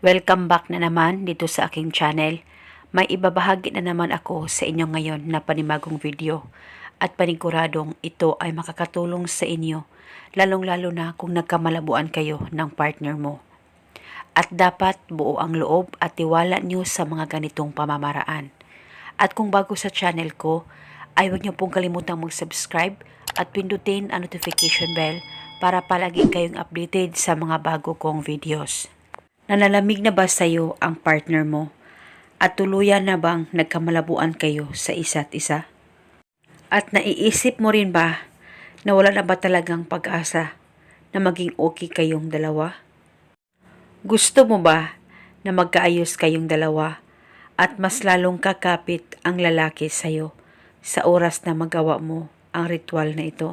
Welcome back na naman dito sa aking channel. May ibabahagi na naman ako sa inyo ngayon na panibagong video at paniguradong ito ay makakatulong sa inyo, lalong-lalo na kung nagkamalabuan kayo ng partner mo. At dapat buo ang loob at tiwala niyo sa mga ganitong pamamaraan. At kung bago sa channel ko, ay huwag niyo pong kalimutang mag-subscribe at pindutin ang notification bell para palagi kayong updated sa mga bago kong videos. Nanalamig na ba sa'yo ang partner mo? At tuluyan na bang nagkamalabuan kayo sa isa't isa? At naiisip mo rin ba na wala na ba talagang pag-asa na maging okay kayong dalawa? Gusto mo ba na magkaayos kayong dalawa at mas lalong kakapit ang lalaki sa'yo sa oras na magawa mo ang ritual na ito?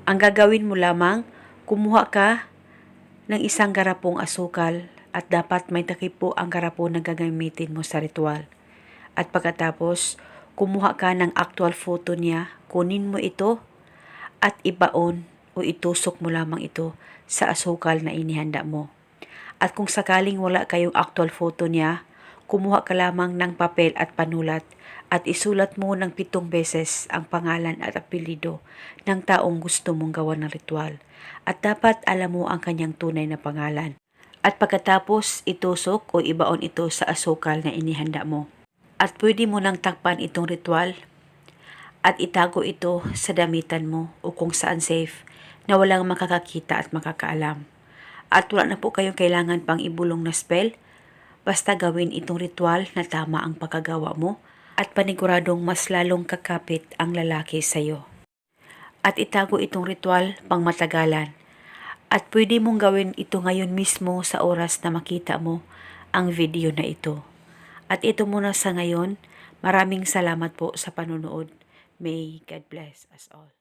Ang gagawin mo lamang, kumuha ka ng isang garapong asukal at dapat may takip po ang garapon na gagamitin mo sa ritual. At pagkatapos, kumuha ka ng actual photo niya, kunin mo ito at ibaon o itusok mo lamang ito sa asukal na inihanda mo. At kung sakaling wala kayong actual photo niya, kumuha ka lamang ng papel at panulat at isulat mo ng 7 beses ang pangalan at apelyido ng taong gusto mong gawa ng ritual. At dapat alam mo ang kanyang tunay na pangalan. At pagkatapos itusok o ibaon ito sa asukal na inihanda mo. At pwede mo nang takpan itong ritual at itago ito sa damitan mo o kung saan safe na walang makakakita at makakaalam. At wala na po kayong kailangan pang ibulong na spell. Basta gawin itong ritual na tama ang pagkagawa mo at paniguradong mas lalong kakapit ang lalaki sa iyo. At itago itong ritual pang matagalan. At pwede mong gawin ito ngayon mismo sa oras na makita mo ang video na ito. At ito muna sa ngayon. Maraming salamat po sa panunood. May God bless us all.